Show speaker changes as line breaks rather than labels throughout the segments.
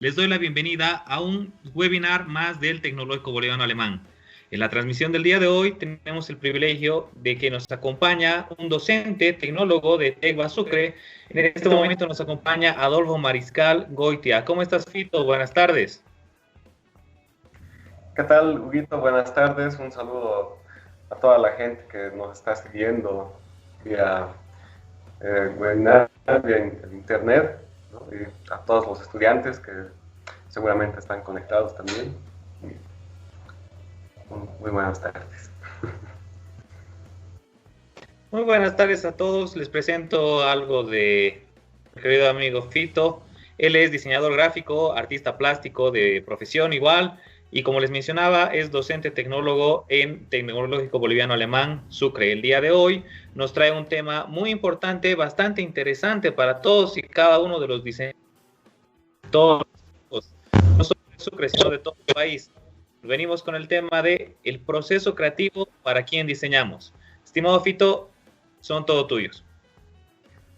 Les doy la bienvenida a un webinar más del Tecnológico Boliviano Alemán. En la transmisión del día de hoy tenemos el privilegio de que nos acompaña un docente tecnólogo de Tecva Sucre. En este momento nos acompaña Adolfo Mariscal Goitia. ¿Cómo estás, Fito? Buenas tardes.
¿Qué tal, Huguito? Buenas tardes. Un saludo a toda la gente que nos está siguiendo vía webinar, vía internet, ¿no? Y a todos los estudiantes que seguramente están conectados también. Muy buenas tardes.
Muy buenas tardes a todos. Les presento algo de mi querido amigo Fito. Él es diseñador gráfico, artista plástico de profesión igual, y como les mencionaba, es docente tecnólogo en Tecnológico Boliviano Alemán, Sucre. El día de hoy nos trae un tema muy importante, bastante interesante para todos y cada uno de los diseñadores, no solo de Sucre, sino de todo el país. Venimos con el tema de el proceso creativo para quien diseñamos. Estimado Fito, son todos tuyos.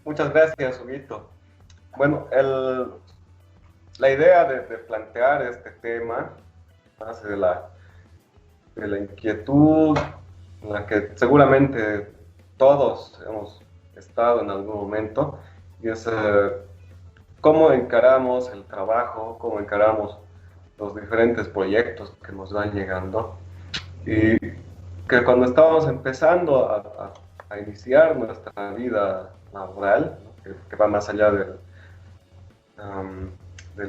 Muchas gracias, Huguito. Bueno, la idea de plantear este tema nace de la inquietud en la que seguramente todos hemos estado en algún momento, y es cómo encaramos el trabajo, cómo encaramos los diferentes proyectos que nos van llegando, y que cuando estábamos empezando a iniciar nuestra vida laboral, ¿no? que va más allá del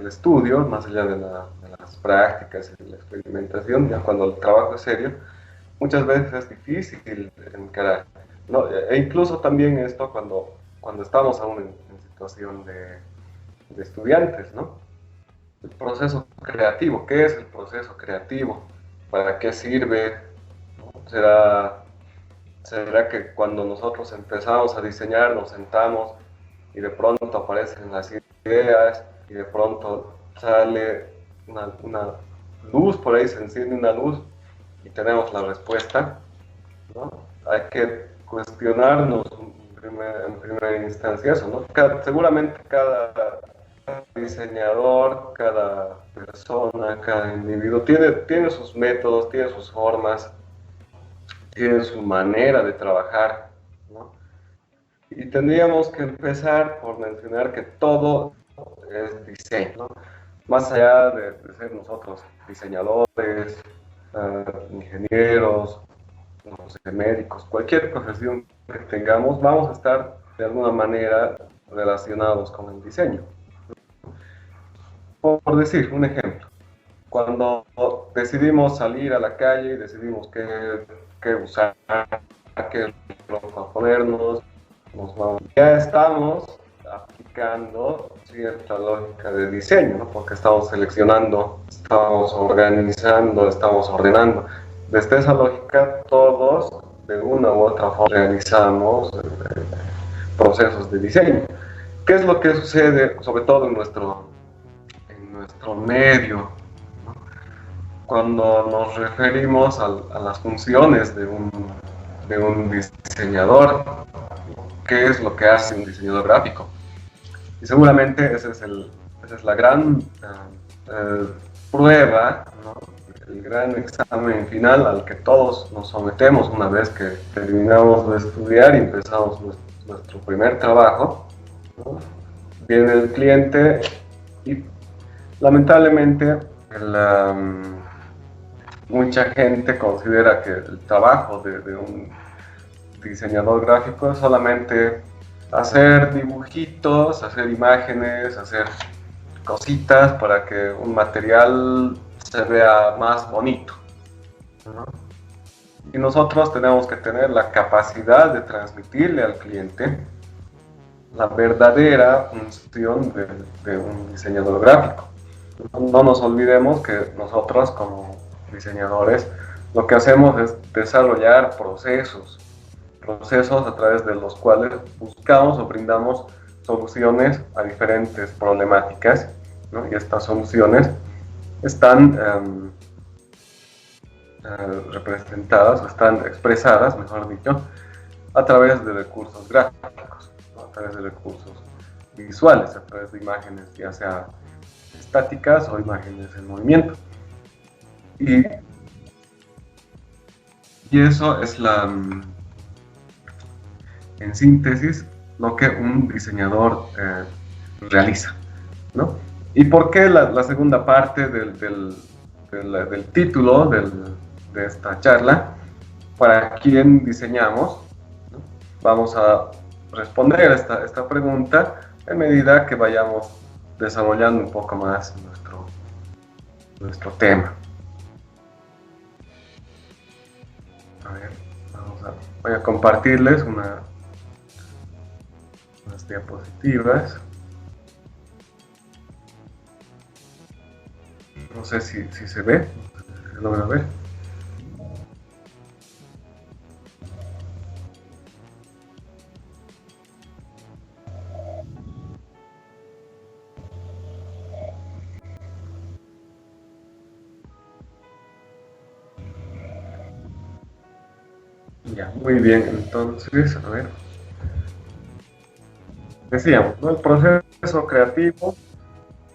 estudio, más allá de las prácticas y de la experimentación, ya cuando el trabajo es serio, muchas veces es difícil encarar, ¿no? E incluso también esto cuando estamos aún en situación de estudiantes, ¿no? El proceso creativo, ¿qué es el proceso creativo? ¿Para qué sirve? ¿No? ¿Será que cuando nosotros empezamos a diseñar nos sentamos y de pronto aparecen las ideas y de pronto sale una luz, por ahí se enciende una luz y tenemos la respuesta, ¿no? Hay que cuestionarnos en primera instancia eso, ¿no? Seguramente cada diseñador, cada persona, cada individuo tiene sus métodos, tiene sus formas, tiene su manera de trabajar, ¿no? Y tendríamos que empezar por mencionar que todo es diseño, ¿no? Más allá de ser nosotros diseñadores, ingenieros, no sé, médicos, cualquier profesión que tengamos, vamos a estar de alguna manera relacionados con el diseño. Por decir un ejemplo, cuando decidimos salir a la calle y decidimos qué usar, qué ropa ponernos, ya estamos aplicando cierta lógica de diseño, ¿no? Porque estamos seleccionando, estamos organizando, estamos ordenando. Desde esa lógica, todos de una u otra forma realizamos procesos de diseño. ¿Qué es lo que sucede, sobre todo en nuestro medio, ¿no? Cuando nos referimos a las funciones de un diseñador? ¿Qué es lo que hace un diseñador gráfico? Y seguramente esa es la gran prueba, ¿no? El gran examen final al que todos nos sometemos una vez que terminamos de estudiar y empezamos nuestro primer trabajo, ¿no? Viene el cliente y lamentablemente mucha gente considera que el trabajo de un diseñador gráfico es solamente hacer dibujitos, hacer imágenes, hacer cositas para que un material se vea más bonito, ¿no? Y nosotros tenemos que tener la capacidad de transmitirle al cliente la verdadera función de un diseñador gráfico. No nos olvidemos que nosotros como diseñadores lo que hacemos es desarrollar procesos a través de los cuales buscamos o brindamos soluciones a diferentes problemáticas, ¿no? Y estas soluciones están representadas o están expresadas, mejor dicho, a través de recursos gráficos, ¿no? A través de recursos visuales, a través de imágenes, ya sea estáticas o imágenes en movimiento. Y eso es en síntesis, lo que un diseñador realiza, ¿no? ¿Y por qué la segunda parte del título de esta charla? ¿Para quién diseñamos? ¿No? Vamos a responder esta pregunta en medida que vayamos desarrollando un poco más nuestro tema. A ver, voy a compartirles unas diapositivas. No sé si se ve, se logra ver. Ya, muy bien, entonces, a ver. Decíamos, ¿no? El proceso creativo,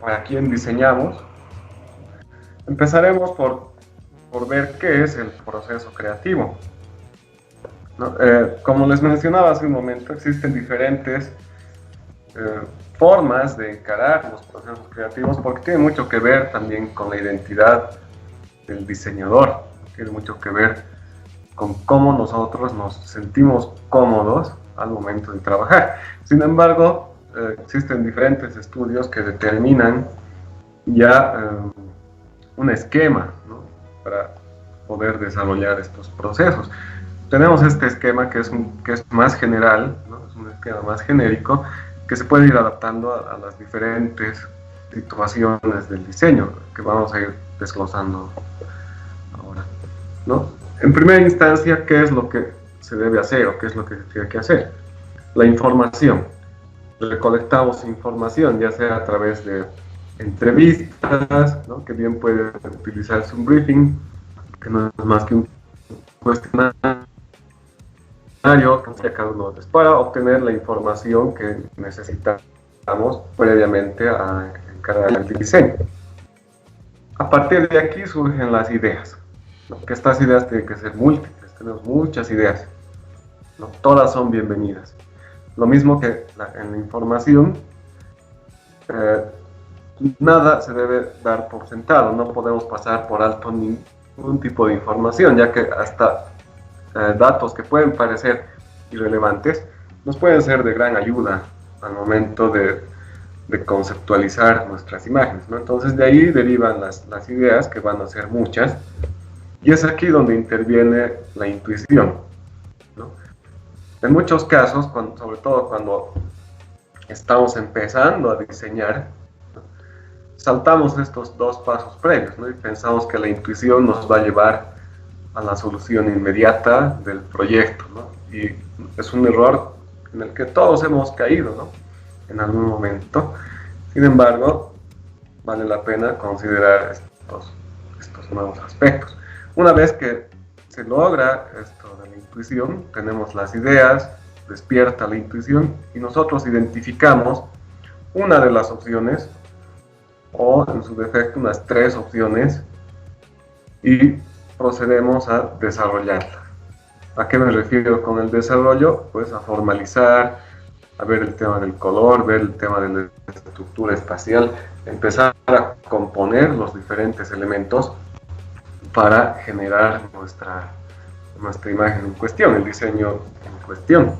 para quien diseñamos. Empezaremos por ver qué es el proceso creativo, ¿no? Como les mencionaba hace un momento, existen diferentes formas de encarar los procesos creativos porque tiene mucho que ver también con la identidad del diseñador, tiene mucho que ver con cómo nosotros nos sentimos cómodos al momento de trabajar. Sin embargo, existen diferentes estudios que determinan ya un esquema, ¿no? Para poder desarrollar estos procesos. Tenemos este esquema que es más general, ¿no? Es un esquema más genérico que se puede ir adaptando a las diferentes situaciones del diseño que vamos a ir desglosando ahora, ¿no? En primera instancia, ¿qué es lo que se debe hacer o qué es lo que se tiene que hacer? La información. Recolectamos información, ya sea a través de entrevistas, ¿no? Que bien puede utilizarse un briefing, que no es más que un cuestionario que cada uno para obtener la información que necesitamos previamente a encargar el diseño. A partir de aquí surgen las ideas, ¿no? Que estas ideas tienen que ser múltiples, tenemos muchas ideas, ¿no? Todas son bienvenidas. Lo mismo que en la información, nada se debe dar por sentado, no podemos pasar por alto ningún tipo de información, ya que hasta datos que pueden parecer irrelevantes nos pueden ser de gran ayuda al momento de conceptualizar nuestras imágenes, ¿no? Entonces de ahí derivan las ideas, que van a ser muchas, y es aquí donde interviene la intuición, ¿no? En muchos casos, sobre todo cuando estamos empezando a diseñar, ¿no? Saltamos estos dos pasos previos, ¿no? Y pensamos que la intuición nos va a llevar a la solución inmediata del proyecto, ¿no? Y es un error en el que todos hemos caído, ¿no? En algún momento. Sin embargo, vale la pena considerar estos nuevos aspectos. Una vez que se logra esto de la intuición, tenemos las ideas, despierta la intuición y nosotros identificamos una de las opciones, o en su defecto unas 3 opciones, y procedemos a desarrollarla. ¿A qué me refiero con el desarrollo? Pues a formalizar, a ver el tema del color, ver el tema de la estructura espacial, empezar a componer los diferentes elementos para generar nuestra imagen en cuestión, el diseño en cuestión.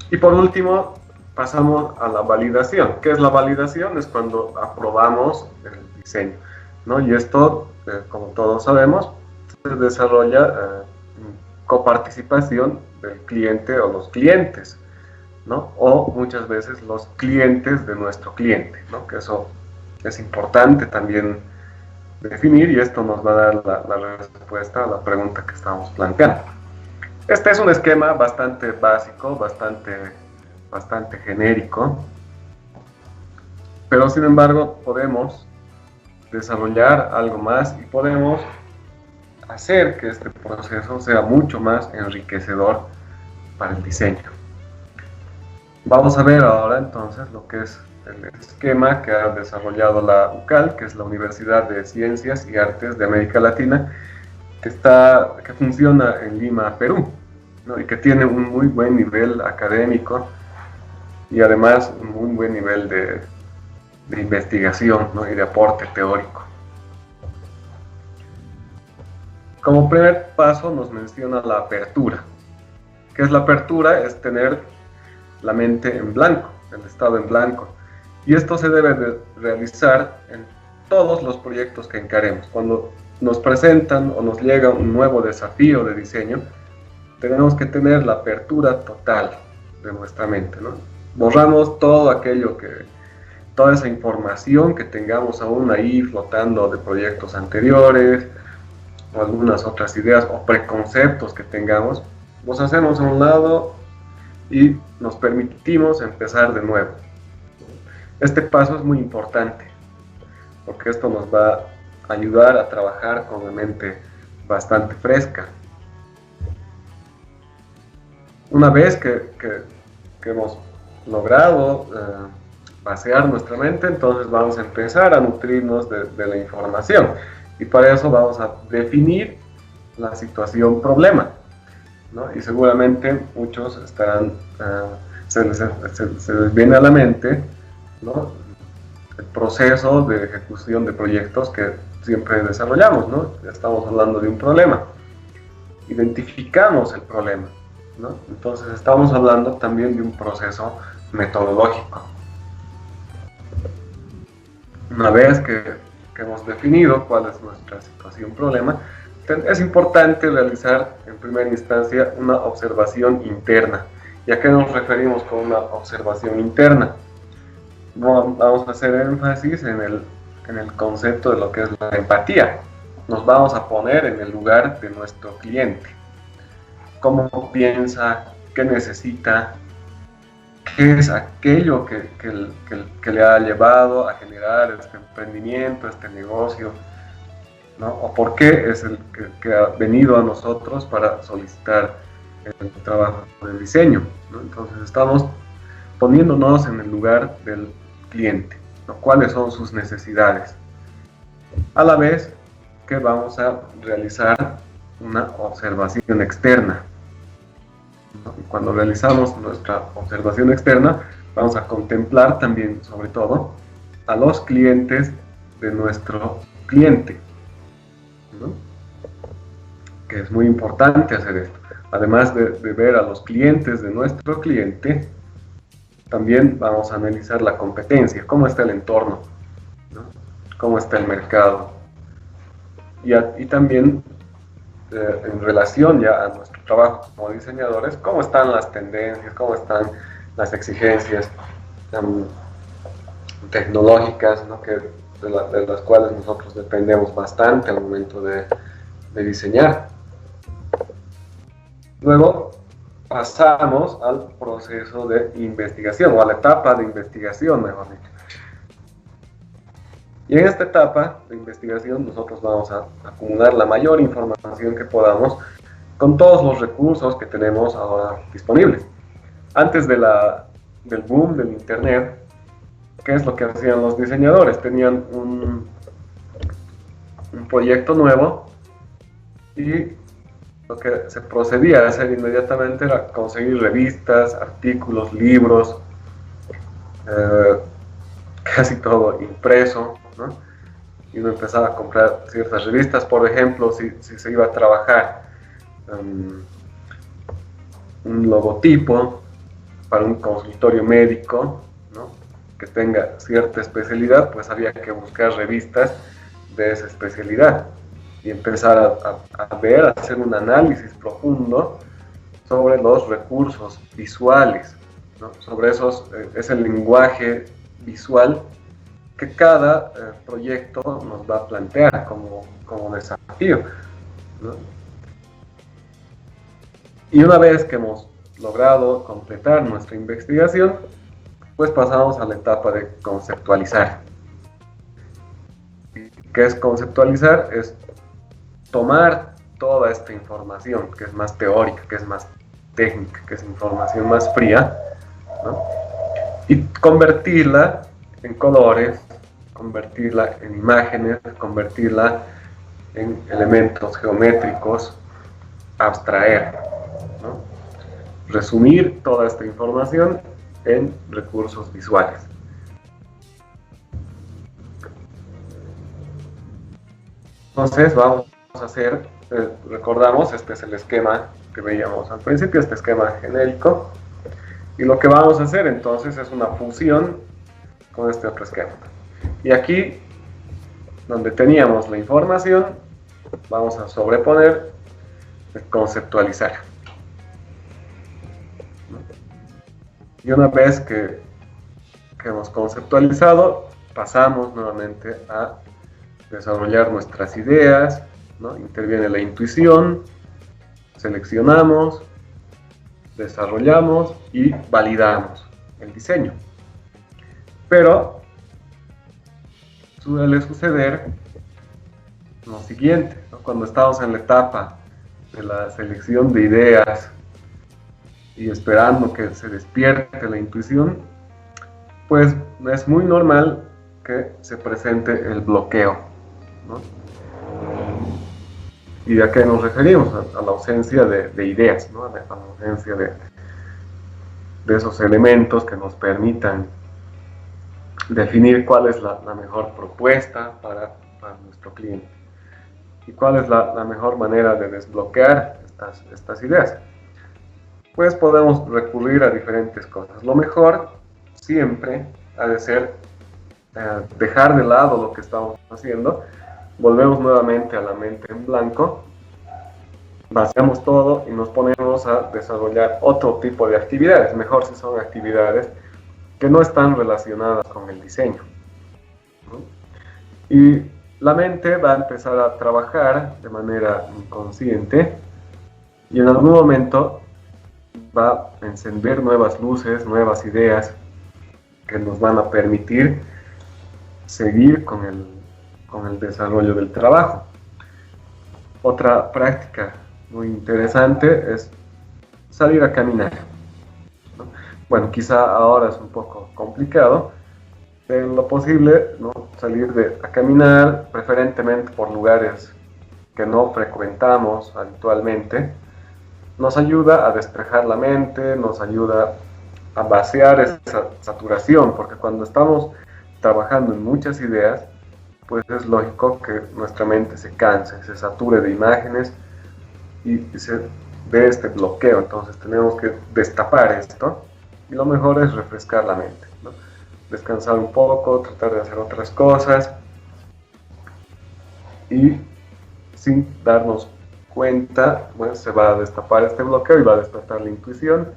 Y por último, pasamos a la validación. ¿Qué es la validación? Es cuando aprobamos el diseño, ¿no? Y esto, como todos sabemos, se desarrolla coparticipación del cliente o los clientes, ¿no? O muchas veces los clientes de nuestro cliente, ¿no? Que eso es importante también definir, y esto nos va a dar la respuesta a la pregunta que estamos planteando. Este es un esquema bastante básico, bastante genérico, pero sin embargo podemos desarrollar algo más y podemos hacer que este proceso sea mucho más enriquecedor para el diseño. Vamos a ver ahora entonces lo que es el esquema que ha desarrollado la UCAL, que es la Universidad de Ciencias y Artes de América Latina, que funciona en Lima, Perú, ¿no? Y que tiene un muy buen nivel académico y además un muy buen nivel de investigación, ¿no? Y de aporte teórico. Como primer paso nos menciona la apertura. ¿Qué es la apertura? Es tener la mente en blanco, el estado en blanco. Y esto se debe de realizar en todos los proyectos que encaremos. Cuando nos presentan o nos llega un nuevo desafío de diseño, tenemos que tener la apertura total de nuestra mente, ¿no? Borramos todo aquello toda esa información que tengamos aún ahí flotando de proyectos anteriores, o algunas otras ideas o preconceptos que tengamos, los hacemos a un lado y nos permitimos empezar de nuevo. Este paso es muy importante, porque esto nos va a ayudar a trabajar con una mente bastante fresca. Una vez que hemos logrado vaciar nuestra mente, entonces vamos a empezar a nutrirnos de la información. Y para eso vamos a definir la situación problema, ¿no? Y seguramente muchos estarán, se les viene a la mente, ¿no? El proceso de ejecución de proyectos que siempre desarrollamos, ¿no? Estamos hablando de un problema. Identificamos el problema, ¿no? Entonces estamos hablando también de un proceso metodológico. Una vez que hemos definido cuál es nuestra situación problema, es importante realizar en primera instancia una observación interna. ¿Y a qué nos referimos con una observación interna? Vamos a hacer énfasis en el concepto de lo que es la empatía. Nos vamos a poner en el lugar de nuestro cliente. ¿Cómo piensa? ¿Qué necesita? ¿Qué es aquello que le ha llevado a generar este emprendimiento, este negocio, ¿no? ¿O por qué es el que ha venido a nosotros para solicitar el trabajo de diseño, ¿no? Entonces estamos poniéndonos en el lugar del cliente, ¿no? ¿Cuáles son sus necesidades? A la vez que vamos a realizar una observación externa. Cuando realizamos nuestra observación externa, vamos a contemplar también, sobre todo, a los clientes de nuestro cliente, ¿no? Que es muy importante hacer esto. Además de ver a los clientes de nuestro cliente, también vamos a analizar la competencia, cómo está el entorno, ¿no? Cómo está el mercado. Y también en relación ya a nuestro trabajo como diseñadores, cómo están las tendencias, cómo están las exigencias tecnológicas, ¿no? de las cuales nosotros dependemos bastante al momento de diseñar. Luego pasamos al proceso de investigación, o a la etapa de investigación, mejor dicho. Y en esta etapa de investigación nosotros vamos a acumular la mayor información que podamos con todos los recursos que tenemos ahora disponibles. Antes del boom del internet, ¿qué es lo que hacían los diseñadores? Tenían un proyecto nuevo y lo que se procedía a hacer inmediatamente era conseguir revistas, artículos, libros, casi todo impreso, ¿no? Y uno empezaba a comprar ciertas revistas. Por ejemplo, si se iba a trabajar un logotipo para un consultorio médico, ¿no? Que tenga cierta especialidad, pues había que buscar revistas de esa especialidad y empezar a ver, a hacer un análisis profundo sobre los recursos visuales, ¿no? Sobre ese lenguaje visual que cada proyecto nos va a plantear como desafío, ¿no? Y una vez que hemos logrado completar nuestra investigación, pues pasamos a la etapa de conceptualizar. ¿Qué es conceptualizar? Es tomar toda esta información que es más teórica, que es más técnica, que es información más fría, ¿no? Y convertirla en colores, convertirla en imágenes, convertirla en elementos geométricos, abstraer, ¿no? Resumir toda esta información en recursos visuales. Entonces vamos a hacer, recordamos, este es el esquema que veíamos al principio, este esquema genérico, y lo que vamos a hacer entonces es una fusión con este otro esquema. Y aquí, donde teníamos la información, vamos a sobreponer, conceptualizar. Y una vez que hemos conceptualizado, pasamos nuevamente a desarrollar nuestras ideas, ¿no? Interviene la intuición, seleccionamos, desarrollamos y validamos el diseño. Pero suele suceder lo siguiente, ¿no? Cuando estamos en la etapa de la selección de ideas y esperando que se despierte la intuición, pues es muy normal que se presente el bloqueo, ¿no? ¿Y a qué nos referimos? A la ausencia de ideas, ¿no? A la ausencia de esos elementos que nos permitan definir cuál es la mejor propuesta para nuestro cliente y cuál es la mejor manera de desbloquear estas ideas. Pues podemos recurrir a diferentes cosas. Lo mejor siempre ha de ser dejar de lado lo que estamos haciendo, volvemos nuevamente a la mente en blanco, vaciamos todo y nos ponemos a desarrollar otro tipo de actividades, mejor si son actividades que no están relacionadas con el diseño, ¿no? Y la mente va a empezar a trabajar de manera inconsciente y en algún momento va a encender nuevas luces, nuevas ideas que nos van a permitir seguir con el desarrollo del trabajo. Otra práctica muy interesante es salir a caminar, ¿no? Bueno, quizá ahora es un poco complicado, pero en lo posible, ¿no? Salir a caminar, preferentemente por lugares que no frecuentamos habitualmente, nos ayuda a despejar la mente, nos ayuda a vaciar esa saturación, porque cuando estamos trabajando en muchas ideas, pues es lógico que nuestra mente se canse, se sature de imágenes y se dé este bloqueo. Entonces tenemos que destapar esto y lo mejor es refrescar la mente, ¿no? Descansar un poco, tratar de hacer otras cosas y sin darnos cuenta, bueno, se va a destapar este bloqueo y va a despertar la intuición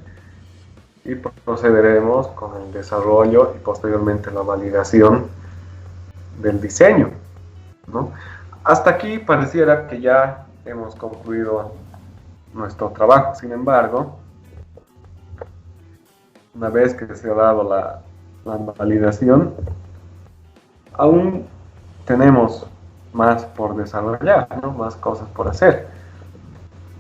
y procederemos con el desarrollo y posteriormente la validación del diseño, ¿no? Hasta aquí pareciera que ya hemos concluido nuestro trabajo. Sin embargo, una vez que se ha dado la validación, aún tenemos más por desarrollar, ¿no? Más cosas por hacer.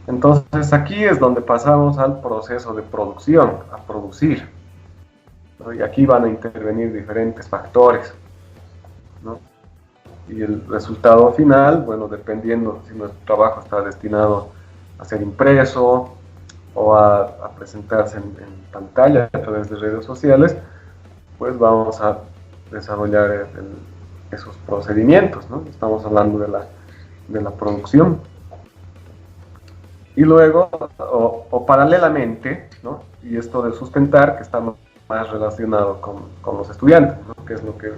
Entonces aquí es donde pasamos al proceso de producción, a producir, ¿no? Y aquí van a intervenir diferentes factores, ¿no? Y el resultado final, bueno, dependiendo si nuestro trabajo está destinado a ser impreso o a presentarse en pantalla a través de redes sociales, pues vamos a desarrollar esos procedimientos, ¿no? Estamos hablando de la producción. Y luego, o paralelamente, ¿no? Y esto de sustentar, que está más relacionado con los estudiantes, ¿no? Que es lo que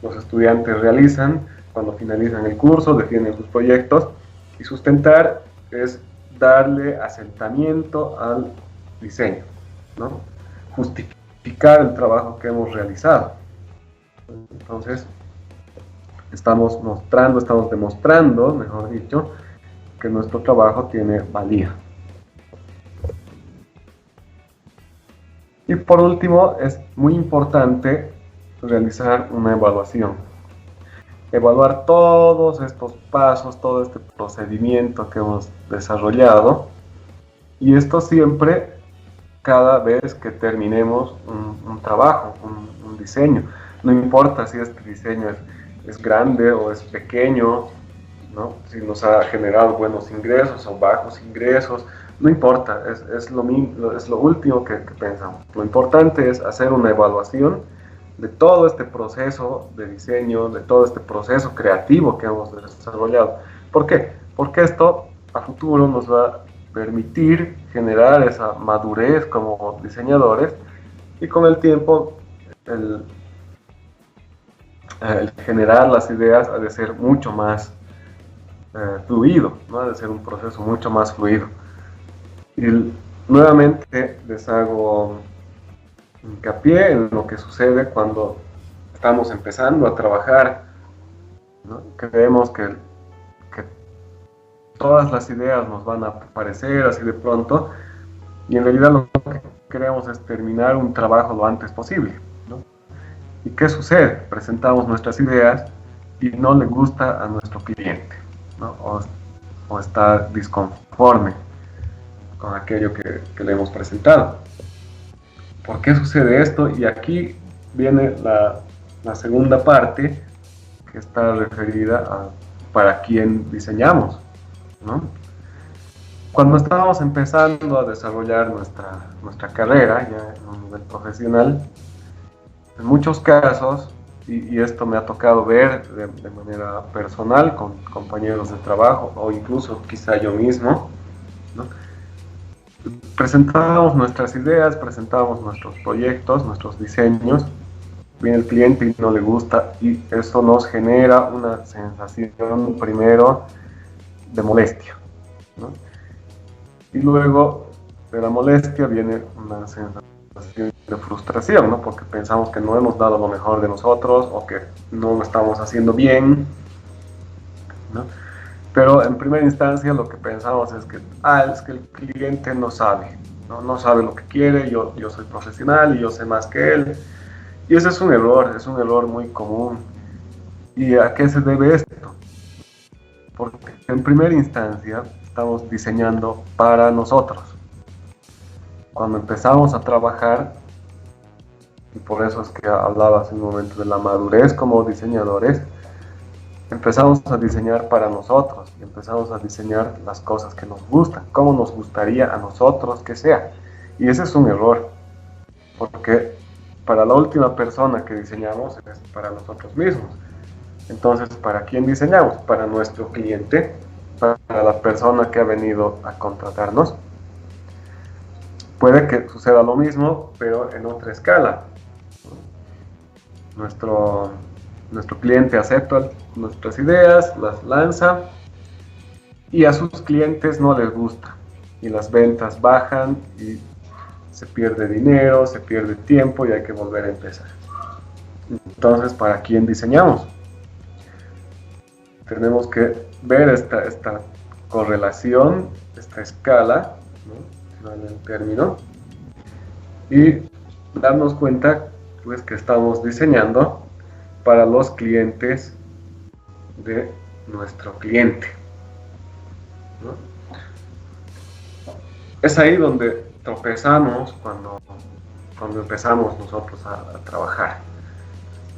los estudiantes realizan cuando finalizan el curso, definen sus proyectos, y sustentar es darle asentamiento al diseño, ¿no? Justificar el trabajo que hemos realizado. Entonces, estamos demostrando, mejor dicho, que nuestro trabajo tiene valía. Y por último, es muy importante realizar una evaluación. Evaluar todos estos pasos, todo este procedimiento que hemos desarrollado, y esto siempre cada vez que terminemos un trabajo, un diseño. No importa si este diseño es grande o es pequeño, ¿no? Si nos ha generado buenos ingresos o bajos ingresos, no importa, es lo último que pensamos. Lo importante es hacer una evaluación de todo este proceso de diseño, de todo este proceso creativo que hemos desarrollado. ¿Por qué? Porque esto a futuro nos va a permitir generar esa madurez como diseñadores, y con el tiempo el generar las ideas ha de ser mucho más fluido, ¿no? Ha de ser un proceso mucho más fluido. Y nuevamente les hago hincapié en lo que sucede cuando estamos empezando a trabajar, ¿no? Creemos que todas las ideas nos van a aparecer así de pronto, y en realidad lo que queremos es terminar un trabajo lo antes posible, ¿no? ¿Y qué sucede? Presentamos nuestras ideas y no le gusta a nuestro cliente, ¿no? O está disconforme con aquello que le hemos presentado. ¿Por qué sucede esto? Y aquí viene la segunda parte, que está referida a para quién diseñamos, ¿no? Cuando estábamos empezando a desarrollar nuestra carrera, ya en un nivel profesional, en muchos casos, y esto me ha tocado ver de manera personal con compañeros de trabajo, o incluso quizá yo mismo, ¿no? Presentábamos nuestras ideas, presentábamos nuestros proyectos, nuestros diseños, viene el cliente y no le gusta, y eso nos genera una sensación primero de molestia, ¿no? Y luego de la molestia viene una sensación de frustración, ¿no? Porque pensamos que no hemos dado lo mejor de nosotros, o que no lo estamos haciendo bien, ¿no? Pero en primera instancia lo que pensamos es que el cliente no sabe, no sabe lo que quiere, yo soy profesional y yo sé más que él. Y ese es un error muy común. ¿Y a qué se debe esto? Porque en primera instancia estamos diseñando para nosotros. Cuando empezamos a trabajar, y por eso es que hablaba hace un momento de la madurez como diseñadores, empezamos a diseñar para nosotros, y empezamos a diseñar las cosas que nos gustan, como nos gustaría a nosotros que sea. Y ese es un error, porque para la última persona que diseñamos es para nosotros mismos. Entonces, ¿para quién diseñamos? Para nuestro cliente, para la persona que ha venido a contratarnos. Puede que suceda lo mismo, pero en otra escala. Nuestro cliente acepta nuestras ideas, las lanza, y a sus clientes no les gusta, y las ventas bajan, y se pierde dinero, se pierde tiempo, y hay que volver a empezar. Entonces, ¿para quién diseñamos? Tenemos que ver esta correlación, esta escala, ¿no? En el término, y darnos cuenta, pues, que estamos diseñando para los clientes de nuestro cliente, ¿no? Es ahí donde tropezamos cuando empezamos nosotros a trabajar,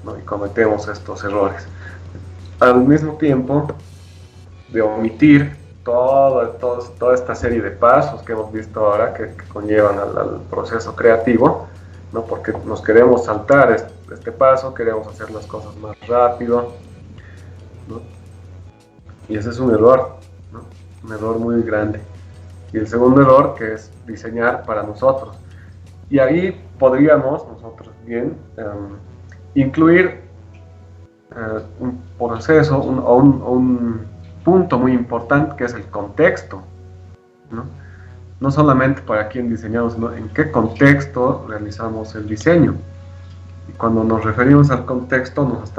¿no? Y cometemos estos errores. Al mismo tiempo de omitir toda esta serie de pasos que hemos visto ahora que conllevan al proceso creativo, ¿no? Porque nos queremos saltar este paso, queremos hacer las cosas más rápido, ¿no? Y ese es un error, ¿no? Un error muy grande. Y el segundo error, que es diseñar para nosotros. Y ahí podríamos nosotros bien incluir un proceso o un punto muy importante, que es el contexto, ¿no? No solamente para quién diseñamos, sino en qué contexto realizamos el diseño. Y cuando nos referimos al contexto, nos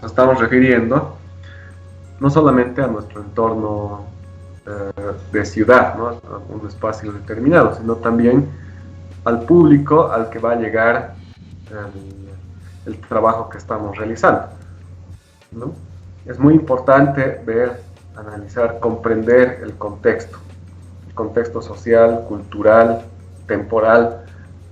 estamos refiriendo no solamente a nuestro entorno de ciudad, ¿no? A un espacio determinado, sino también al público al que va a llegar el trabajo que estamos realizando, ¿no? Es muy importante ver, analizar, comprender el contexto social, cultural, temporal,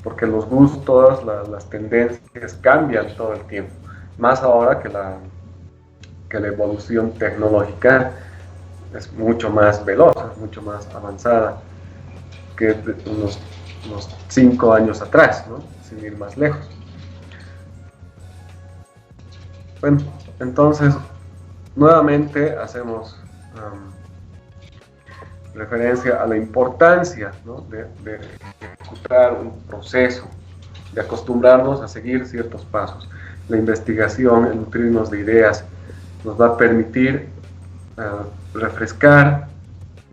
porque los gustos, las tendencias cambian todo el tiempo, más ahora que la evolución tecnológica es mucho más veloz, mucho más avanzada que unos 5 años atrás, ¿no? Sin ir más lejos. Bueno, entonces, nuevamente hacemos referencia a la importancia, ¿no? de ejecutar un proceso, de acostumbrarnos a seguir ciertos pasos. La investigación, el nutrirnos de ideas, nos va a permitir refrescar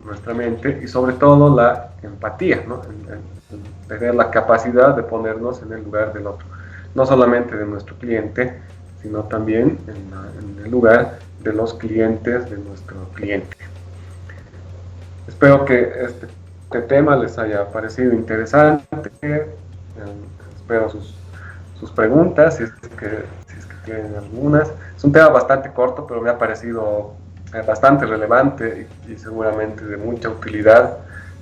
nuestra mente y sobre todo la empatía, ¿no? En tener la capacidad de ponernos en el lugar del otro, no solamente de nuestro cliente, sino también en el lugar de los clientes de nuestro cliente. Espero que este tema les haya parecido interesante. Espero sus preguntas, si es que tienen algunas. Es un tema bastante corto, pero me ha parecido bastante relevante y seguramente de mucha utilidad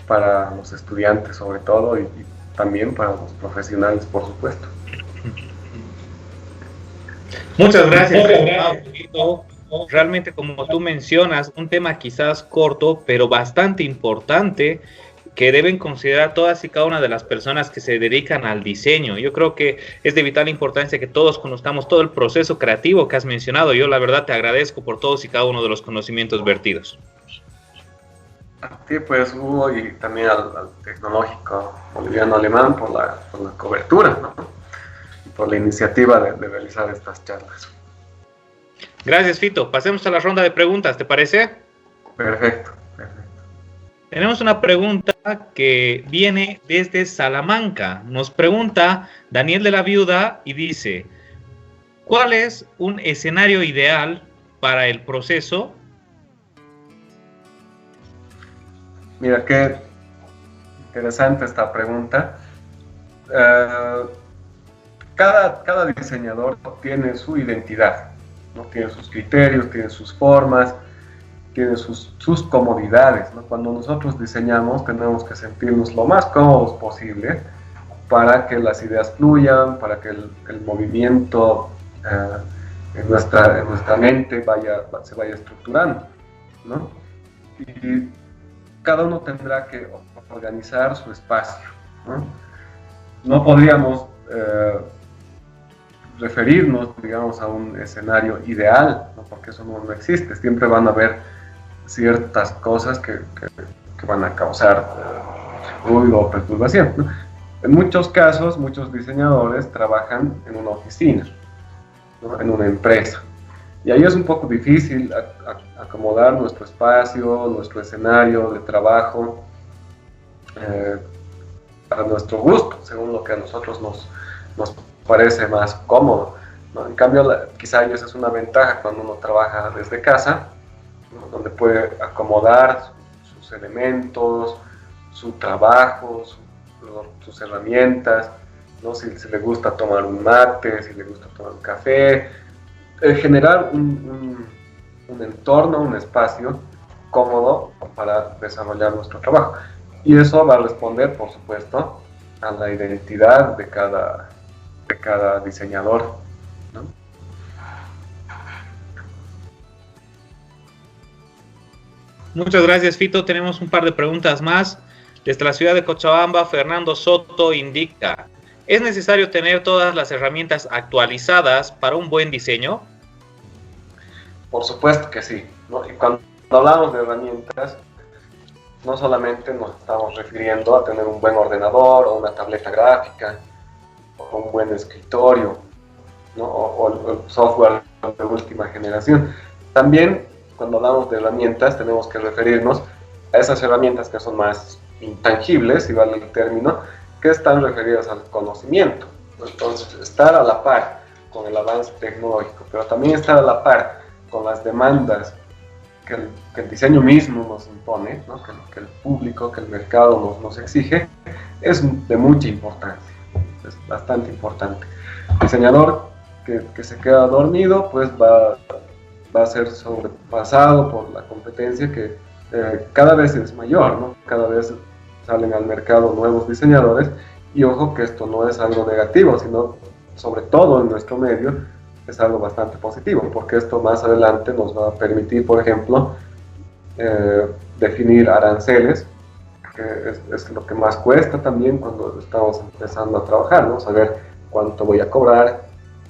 para los estudiantes sobre todo y también para los profesionales, por supuesto.
Muchas gracias. Realmente, como tú mencionas, un tema quizás corto, pero bastante importante, que deben considerar todas y cada una de las personas que se dedican al diseño. Yo creo que es de vital importancia que todos conozcamos todo el proceso creativo que has mencionado. Yo la verdad te agradezco por todos y cada uno de los conocimientos vertidos.
A ti, pues, Hugo, y también al Tecnológico Boliviano Alemán por la cobertura, ¿no? Y por la iniciativa de realizar estas charlas.
Gracias, Fito. Pasemos a la ronda de preguntas, ¿te parece?
Perfecto.
Tenemos una pregunta que viene desde Salamanca. Nos pregunta Daniel de la Viuda y dice: ¿cuál es un escenario ideal para el proceso?
Mira, qué interesante esta pregunta. Cada diseñador tiene su identidad, ¿no? Tiene sus criterios, tiene sus formas, tiene sus comodidades, ¿no? Cuando nosotros diseñamos tenemos que sentirnos lo más cómodos posible para que las ideas fluyan, para que el movimiento en nuestra mente se vaya estructurando, ¿no? Y cada uno tendrá que organizar su espacio, ¿no? No podríamos referirnos, digamos, a un escenario ideal, ¿no? Porque eso no existe. Siempre van a haber ciertas cosas que van a causar ruido o perturbación, ¿no? En muchos casos, muchos diseñadores trabajan en una oficina, ¿no? En una empresa. Y ahí es un poco difícil acomodar nuestro espacio, nuestro escenario de trabajo a nuestro gusto, según lo que a nosotros nos parece más cómodo, ¿no? En cambio, quizá esa es una ventaja cuando uno trabaja desde casa, ¿no? Donde puede acomodar sus elementos, su trabajo, sus herramientas, ¿no? Si le gusta tomar un mate, si le gusta tomar un café, generar un entorno, un espacio cómodo para desarrollar nuestro trabajo. Y eso va a responder, por supuesto, a la identidad de cada diseñador, ¿no?
Muchas gracias, Fito. Tenemos un par de preguntas más. Desde la ciudad de Cochabamba, Fernando Soto indica: ¿es necesario tener todas las herramientas actualizadas para un buen diseño?
Por supuesto que sí, ¿no? Y cuando hablamos de herramientas, no solamente nos estamos refiriendo a tener un buen ordenador o una tableta gráfica o un buen escritorio, ¿no? o el software de última generación. También cuando hablamos de herramientas tenemos que referirnos a esas herramientas que son más intangibles, si vale el término, que están referidas al conocimiento. Entonces, estar a la par con el avance tecnológico, pero también estar a la par con las demandas que el diseño mismo nos impone, ¿no? que el público, que el mercado nos exige, es de mucha importancia, es bastante importante. El diseñador que se queda dormido, pues va a ser sobrepasado por la competencia que cada vez es mayor, ¿no? Cada vez salen al mercado nuevos diseñadores Y ojo que esto no es algo negativo, sino sobre todo en nuestro medio es algo bastante positivo, porque esto más adelante nos va a permitir, por ejemplo, definir aranceles, que es lo que más cuesta también cuando estamos empezando a trabajar, ¿no? Saber cuánto voy a cobrar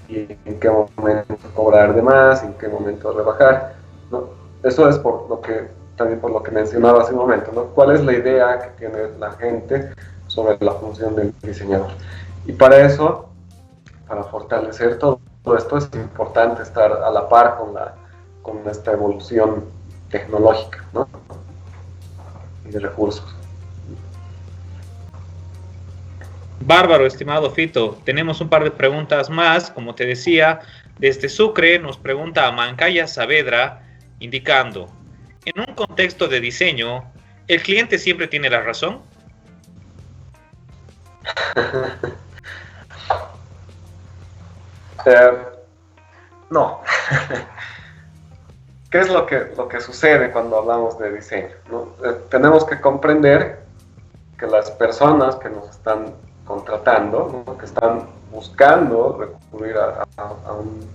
y en qué momento cobrar de más, en qué momento rebajar, ¿no? Eso es también por lo que mencionaba hace un momento, ¿no? ¿Cuál es la idea que tiene la gente sobre la función del diseñador? Y para eso, para fortalecer todo esto, es importante estar a la par con esta evolución tecnológica, ¿no? Y de recursos.
Bárbaro, estimado Fito. Tenemos un par de preguntas más. Como te decía, desde Sucre nos pregunta Mancaya Saavedra, indicando, en un contexto de diseño, ¿el cliente siempre tiene la razón?
No. ¿Qué es lo que sucede cuando hablamos de diseño, ¿no? Tenemos que comprender que las personas que nos están contratando, ¿no? Que están buscando recurrir a un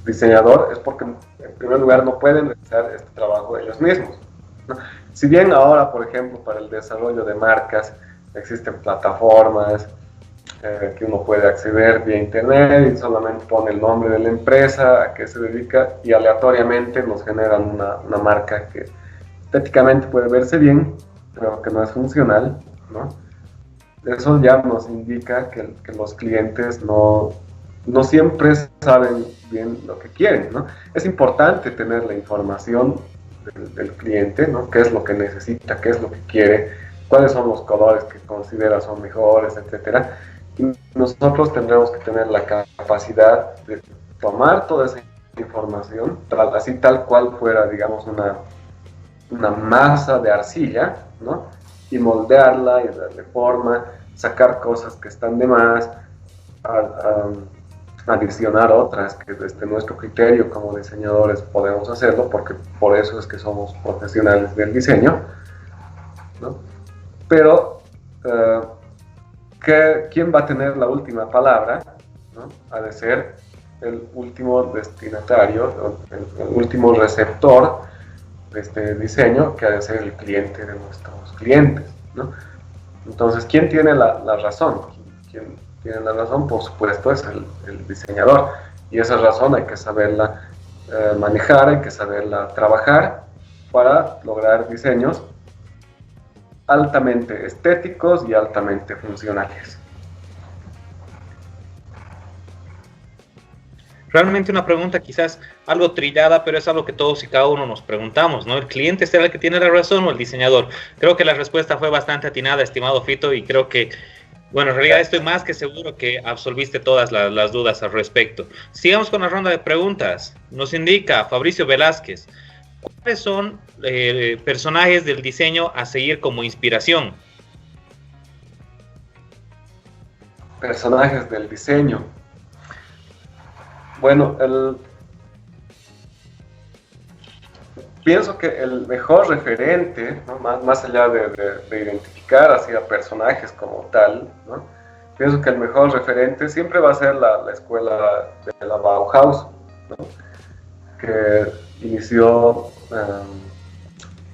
diseñador, es porque en primer lugar no pueden realizar este trabajo ellos mismos, ¿no? Si bien ahora, por ejemplo, para el desarrollo de marcas existen plataformas que uno puede acceder vía internet y solamente pone el nombre de la empresa, a qué se dedica, y aleatoriamente nos generan una marca que estéticamente puede verse bien, pero que no es funcional, ¿no? Eso ya nos indica que los clientes no siempre saben bien lo que quieren, ¿no? Es importante tener la información del cliente, ¿no? Qué es lo que necesita, qué es lo que quiere, cuáles son los colores que considera son mejores, etcétera. Y nosotros tendremos que tener la capacidad de tomar toda esa información, así tal cual fuera, digamos, una masa de arcilla, ¿no? Y moldearla y darle forma, sacar cosas que están de más, adicionar otras que desde nuestro criterio como diseñadores podemos hacerlo, porque por eso es que somos profesionales del diseño, ¿no? Pero ¿quién va a tener la última palabra, ¿no? Ha de ser el último destinatario, el último receptor de este diseño, que ha de ser el cliente de nuestros clientes, ¿no? Entonces, ¿quién tiene la razón? ¿Quién tiene la razón? Por supuesto, es el diseñador. Y esa razón hay que saberla manejar, hay que saberla trabajar para lograr diseños altamente estéticos y altamente funcionales.
Realmente una pregunta quizás algo trillada, pero es algo que todos y cada uno nos preguntamos, ¿no? ¿El cliente será el que tiene la razón o el diseñador? Creo que la respuesta fue bastante atinada, estimado Fito, y creo que, bueno, en realidad estoy más que seguro que absolviste todas las dudas al respecto. Sigamos con la ronda de preguntas. Nos indica Fabricio Velázquez, ¿cuáles son personajes del diseño a seguir como inspiración?
Personajes del diseño. Bueno, pienso que el mejor referente, ¿no? más allá de identificar así a personajes como tal, ¿no? Pienso que el mejor referente siempre va a ser la escuela de la Bauhaus, ¿no? Que inició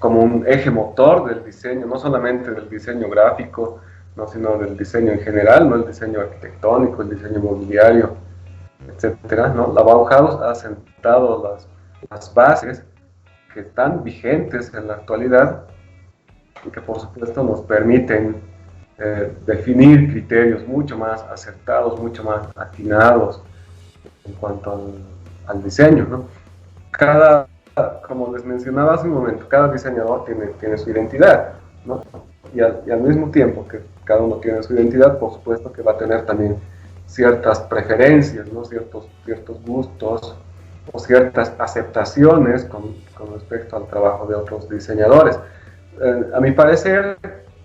como un eje motor del diseño, no solamente del diseño gráfico, ¿no? Sino del diseño en general, ¿no? El diseño arquitectónico, el diseño mobiliario, etcétera, ¿no? La Bauhaus ha sentado las bases que están vigentes en la actualidad y que por supuesto nos permiten definir criterios mucho más acertados, mucho más atinados en cuanto al diseño, ¿no? Como les mencionaba hace un momento, cada diseñador tiene su identidad, ¿no? Y al mismo tiempo que cada uno tiene su identidad, por supuesto que va a tener también ciertas preferencias, ¿no? Ciertos gustos o ciertas aceptaciones con respecto al trabajo de otros diseñadores. A mi parecer,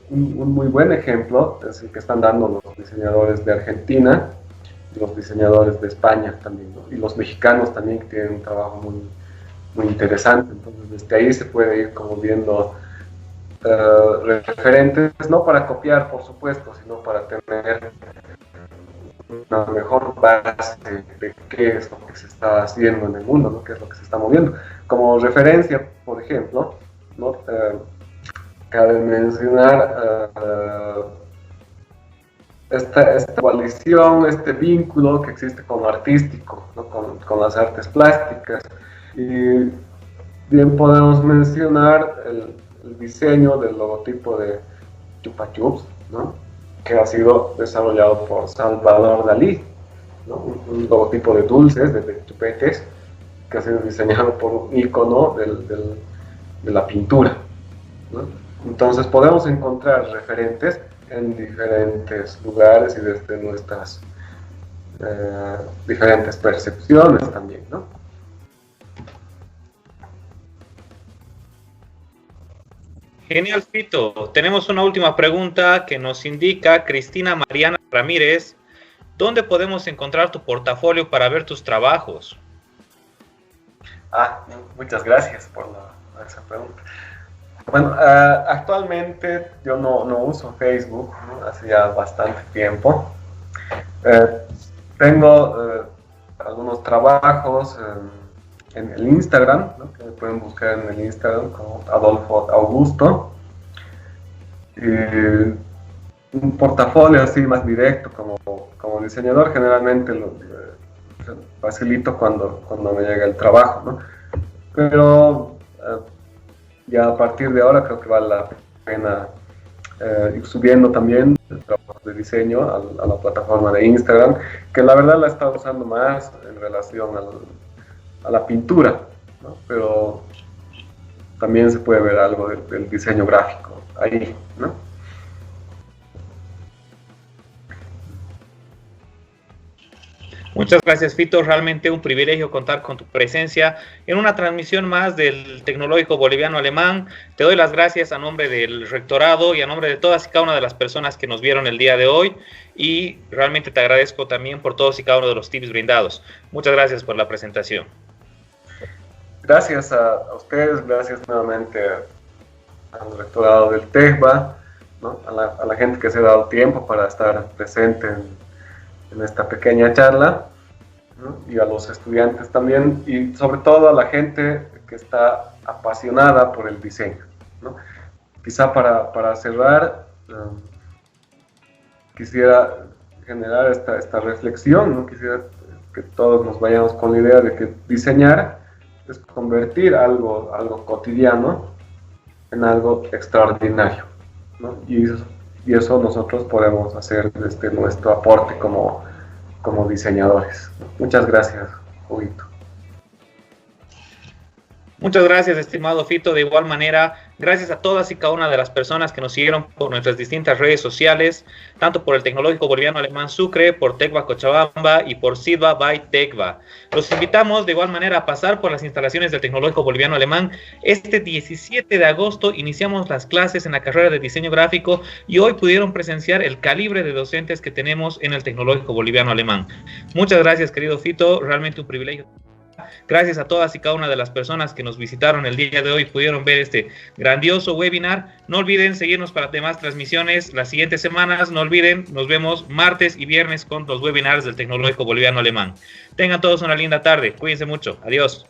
un muy buen ejemplo es el que están dando los diseñadores de Argentina y los diseñadores de España también, ¿no? Y los mexicanos también, que tienen un trabajo muy, muy interesante. Entonces, desde ahí se puede ir como viendo referentes, no para copiar, por supuesto, sino para tener una mejor base de qué es lo que se está haciendo en el mundo, ¿no? Qué es lo que se está moviendo. Como referencia, por ejemplo, ¿no? Cabe mencionar esta coalición, este vínculo que existe con lo artístico, ¿no? con las artes plásticas. Y bien podemos mencionar el diseño del logotipo de Chupa Chups, ¿no? Que ha sido desarrollado por Salvador Dalí, ¿no? Un logotipo de dulces, de chupetes, que ha sido diseñado por un ícono de la pintura, ¿no? Entonces podemos encontrar referentes en diferentes lugares y desde nuestras diferentes percepciones también, ¿no?
Genial, Fito. Tenemos una última pregunta que nos indica Cristina Mariana Ramírez. ¿Dónde podemos encontrar tu portafolio para ver tus trabajos?
Muchas gracias por esa pregunta. Bueno, actualmente yo no uso Facebook, ¿no? Hace ya bastante tiempo. Tengo algunos trabajos en el Instagram, ¿no? Que me pueden buscar en el Instagram como Adolfo Augusto. Un portafolio así más directo como diseñador, generalmente lo facilito cuando me llega el trabajo, ¿no? Pero ya a partir de ahora creo que vale la pena ir subiendo también el trabajo de diseño a la plataforma de Instagram, que la verdad la he estado usando más en relación a la pintura, ¿no? Pero también se puede ver algo del diseño gráfico ahí, ¿no?
Muchas gracias, Fito. Realmente un privilegio contar con tu presencia en una transmisión más del Tecnológico Boliviano Alemán. Te doy las gracias a nombre del rectorado y a nombre de todas y cada una de las personas que nos vieron el día de hoy. Y realmente te agradezco también por todos y cada uno de los tips brindados. Muchas gracias por la presentación.
Gracias a ustedes, gracias nuevamente al rectorado del TECVA, ¿no? a la gente que se ha dado tiempo para estar presente en esta pequeña charla, ¿no? Y a los estudiantes también, y sobre todo a la gente que está apasionada por el diseño, ¿no? Quizá para cerrar, quisiera generar esta reflexión, ¿no? Quisiera que todos nos vayamos con la idea de que diseñar es convertir algo cotidiano en algo extraordinario, ¿no? Y eso nosotros podemos hacer desde nuestro aporte como diseñadores. Muchas gracias, Huguito.
Muchas gracias, estimado Fito. De igual manera, gracias a todas y cada una de las personas que nos siguieron por nuestras distintas redes sociales, tanto por el Tecnológico Boliviano Alemán Sucre, por TECVA Cochabamba y por SIDVA by TECVA. Los invitamos de igual manera a pasar por las instalaciones del Tecnológico Boliviano Alemán. Este 17 de agosto iniciamos las clases en la carrera de diseño gráfico y hoy pudieron presenciar el calibre de docentes que tenemos en el Tecnológico Boliviano Alemán. Muchas gracias, querido Fito. Realmente un privilegio. Gracias a todas y cada una de las personas que nos visitaron el día de hoy y pudieron ver este grandioso webinar. No olviden seguirnos para demás transmisiones las siguientes semanas. No olviden, nos vemos martes y viernes con los webinars del Tecnológico Boliviano Alemán. Tengan todos una linda tarde. Cuídense mucho. Adiós.